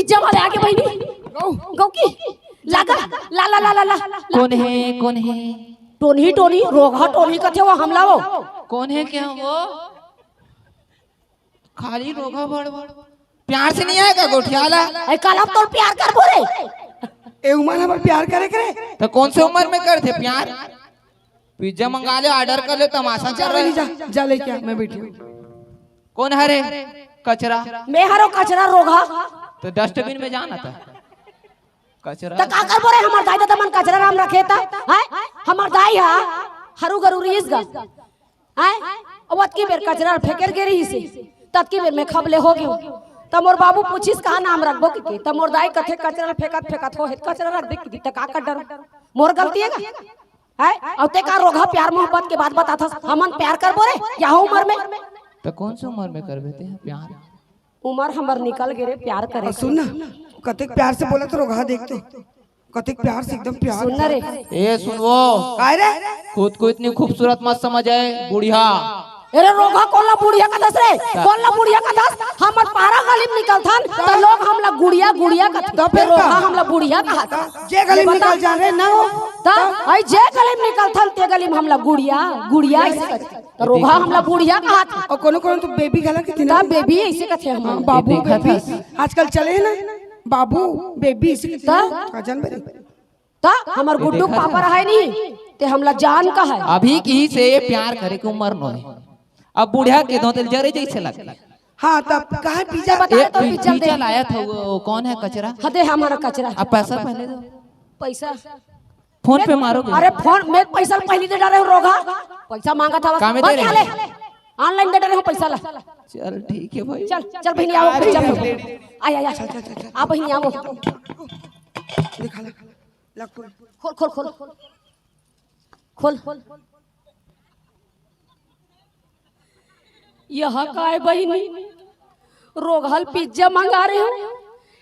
Pizza वाले आके बहनी गौ की लागा ला ला ला ला ला कौन है टोनी टोनी रोगा टोनी कथे वो हमला वो कौन है क्या वो खाली रोगा बड़ प्यार से नहीं आएगा गोठियाला ए कल तो प्यार कर बोरे ए उमर हमर प्यार करे तो कौन से उम्र में करते प्यार पिज्जा मंगा ले ऑर्डर कर ले तमाशा चल रही जा लेके आ मैं बैठी हूं। कौन हरे कचरा मैं हरो कचरा रोगा तो डस्टबिन में जाना था कचरा त का कर बोरे हमर दाई त मन कचरा नाम रखे ता हैं हमर दाई हा हरू गरूरी इस गा हैं अवत की बेर कचरा फेकर के रही से तत की बेर में खबले हो गयो त मोर बाबू पूछिस का नाम रखबो के त मोर दाई कथे कचरा फेकत हो कचरा रख दे की त का कर डर मोर गलती है है औते का रोगा प्यार मोहब्बत के बात बता था हमन प्यार कर बोरे क्या उम्र में तो कौन सी उम्र में कर देते हैं प्यार उम्र हमर निकल गए रे प्यार करे सुन ना कतेक प्यार से बोला तो रोगा देख तो कतेक प्यार से एकदम प्यार सुन रे ए सुन वो काय रे खुद को इतनी खूबसूरत मत समझ आए बुढ़िया अरे रोगा कोला बुढ़िया का दस रे कोला बुढ़िया का दस हमर पारा गली में निकल थन तो लोग हमला गुड़िया का तो फिर रोगा हमला बुढ़िया का जे गली में निकल जा रे ना हो त आई जे गली में निकल थन ते गली में हमला गुड़िया ऐसे तो रोगा हमला बुढ़िया का और कोनो तो बेबी गला के ता बेबी ऐसे कथे हम बाबू बेबी आजकल चले ना बाबू बेबी इसे जान बरे ता हमर गुड्डू पापा रहा नहीं ते हमला जान का है अभी की से प्यार करे के उम्र न है अब बुढ़िया के दो जरे जैसे लगता हाँ तब कहा पिज्जा बता तो पिज्जा लाया था वो कौन है कचरा हदे हमारा कचरा अब पैसा पहले दो पैसा फोन पे मारोगे अरे फोन में पैसा पहले दे डाले रोगा पैसा मांगा था काम दे रहे ऑनलाइन दे डाले हो पैसा ला चल ठीक है भाई चल बहनी आओ पिज्जा आया आ बहनी आओ दिखा ला खोल यह काय बहनी रोगहल पिज्जा मंगा रहे हो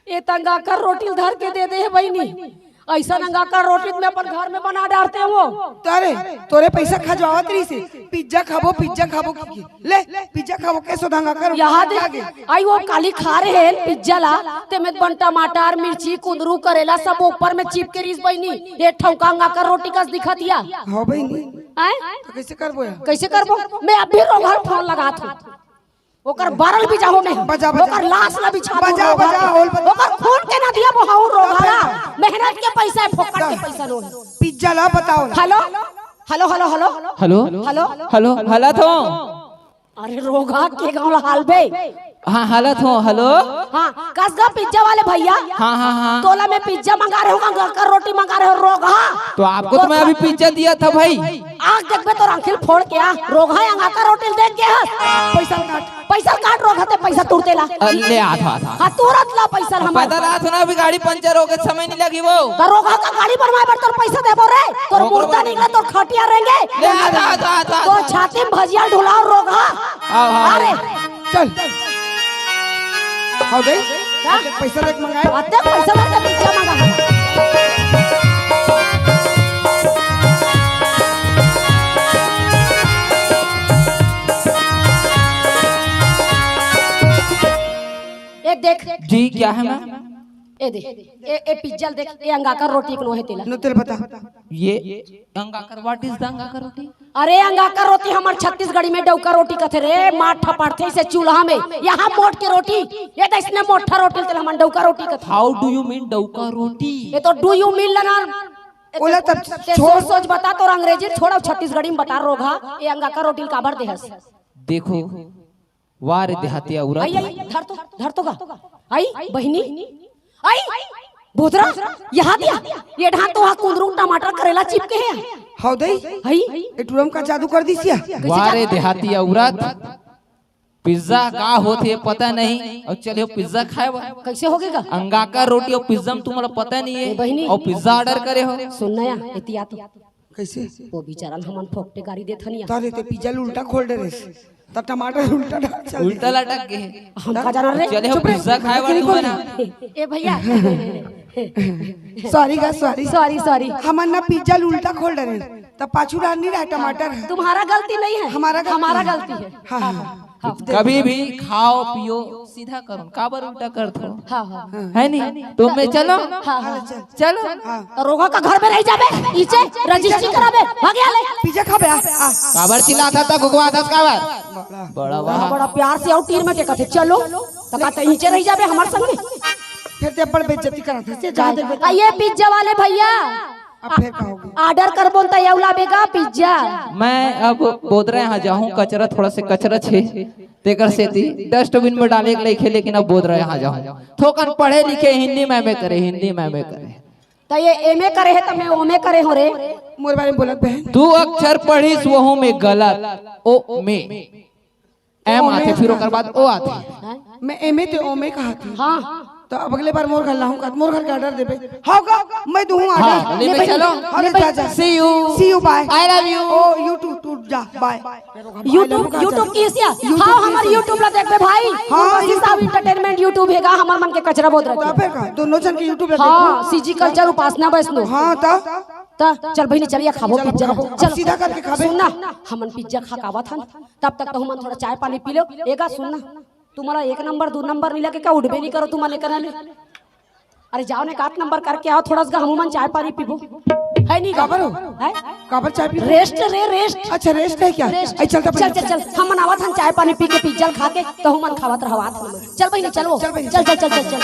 ये तंगा कर रोटी धर के दे दे है बहनी ऐसा नंगा कर रोटी में अपन घर में बना डालते हो तारे तोरे पैसा खजवावत रही से पिज्जा खाबो की ले पिज्जा खाबो कैसो दंगा कर यहाँ दे आई वो काली खा रहे हैं पिज्जा ला ते में बन टमाटर मिर्ची कुंदरू करेला सब ऊपर में चिप के रिस बहनी ये ठौकांगा कर रोटी का दिखतिया हां बहनी तो कैसे करबो मैं अभी रोगहल फोन लगा था ओकर बारल भी जाहो में बजा ओकर लाश ला बिछा बजा ओकर खून के ना दिया बहु रोगाला मेहनत के पैसा है फोकट के पैसा लो पिज्जा ला बताओ hello hello hello hello hello hello hello हालत हो अरे रोगा के गांव हाल बे हाँ हालत हो हेलो हाँ कसगा पिज्जा वाले भैया हाँ तोला में पिज्जा मंगा रहे हो का रोटी मंगा रहे हो रोगा तो आपको तो मैं अभी पिज्जा दिया था भाई आग देख तो आंखिल फोड़ के आ रोगा अंगा का रोटी देख के पैसा काट रोगा ते पैसा तुरते ला ले आता हां तुरंत ला पैसा हम पता रहा था ना अभी गाड़ी पंचर हो गई समय नहीं लगी वो तो रोगा का गाड़ी बनवाए पर तोर पैसा देबो रे तोर मुर्दा निकले तोर खटिया रहेंगे ले आता तो छाती में भजिया ढुलाओ रोगा अरे चल हो गई पैसा देख मंगाए अते पैसा देके पिज्जा मंगा एक देख जी क्या है मैम ए देख ए पिज्जा देख ए अंगाकर रोटी कनो है तेला न तेल बता ये अंगाकर व्हाट इज द अंगाकर रोटी अरे अंगाकर रोटी हमर छत्तीसगढ़ी में डौका रोटी कथे रे माठ ठपाड़थे से चूल्हा में यहाँ मोट के रोटी ये तो इसने मोटा रोटी तेल हमन डौका रोटी कथे हाउ डू यू मीन डौका रोटी ये तो डू यू मीन लना ओला तब छोड़ सोच बता तो अंग्रेजी छोड़ा छत्तीसगढ़ी में बता रोगा ये अंगाकर रोटी काबर देहस देखो वारे देहातिया उरा आई धर तो का आई बहनी आई भोतरा यहाँ दिया ये ढां तो कुंदरू टमाटर करेला चिपके है हाउ दई आई एटुरम का जादू कर दिसिया वारे देहातिया उरात पिज्जा का होते पता नहीं और चलिए पिज्जा खाए कैसे होगेगा अंगाकर रोटी और पिज्जा में तुम्हारा पता नहीं है और पिज्जा ऑर्डर करे हो सुन नया एहतियात कैसे वो बेचारा हमन फोकटे गाड़ी देथनिया तारे ते पिज्जा उल्टा खोल दे रे त टमाटर उल्टा लटक गए हम का जाना रे चले हो पिज्जा खाए वाली बना ए भैया सॉरी हमन ना पिज्जा उल्टा खोल दे रे त पाछू नहीं रहा टमाटर तुम्हारा गलती नहीं है हमारा गलती है हाँ कभी भी खाओ पियो सीधा करो, काबर उल्टा कर दो, हाँ हाँ है नहीं? तुम में चलो, हाँ हाँ चलो। तो रोगा का घर में रह जाबे, नीचे रजिस्ट्री कराबे, भागे ले। पिज्जा खाबे आ काबर चिल्लाता था गुगवा दस काबर? बड़ा वाह, बड़ा प्यार से और तीर में के कहते चलो, तो कहते नीचे रह जाबे हमारे संगे। फिर ते बड़ बेइज्जती कराते से जा दे बेटा। ये पिज्जा वाले भैया अब फिर कहोगे ऑर्डर कर बोलता है लावेगा पिज्जा। मैं अब बोधरा यहाँ जाऊँ, कचरा थोड़ा से कचरा छे तेकर से थी डस्टबिन में डाले के लेके, लेकिन अब बोधरा यहाँ जाऊँ। थोकन पढ़े लिखे हिंदी में करे, हिंदी में करे। तो ये एमए करे है तो मैं ओमे करे हो रे। मोर बारे में बोलत बहन। तू अक्षर पढ़ीस वो में गलत, ओ में एम आते, फिर ओकर बाद ओ आते। मैं एमए ते ओमे कहा थी। हाँ तो अब अगले बार मोर घर लाऊं का, मोर घर का ऑर्डर देबे। हां का मैं दूं हाँ, ऑर्डर। ले भाई चलो, अरे जा जा। See you bye. I love you. Oh YouTube टू जा बाय। यूट्यूब की सिया हाँ हमार यूट्यूब ला देखबे भाई। हाँ हिसाब एंटरटेनमेंट यूट्यूब हैगा, हमार मन के कचरा बहुत तो रहते। फिर का दोनों जन के यूट्यूब पे हाँ सीजी कल्चर उपासना वैष्णो। हां ता चल बहनी चलिए खाबो पिज्जा। चल सीधा करके खाबे। सुनना हमन पिज्जा खा कावा था, तब तक तो हमन थोड़ा चाय पानी पी लो। एगा सुनना तुम्हारा 1 नंबर 2 नंबर नहीं लगे क्या, उठबे नहीं करो तुम्हारे करने। अरे जाओ ने 8 नंबर करके आओ, थोड़ा सा हमन चाय पानी पीबो है नहीं काबर हो? है काबर चाय पी? रेस्ट रे रेस्ट। अच्छा रेस्ट है क्या? रेस्ट। आई चलता चल चल चल हमन आवत हम चाय पानी पी के पिज्जा खा के तो हमन खावत रहवात। चल बहनी चलो, चल चल चल चल चल।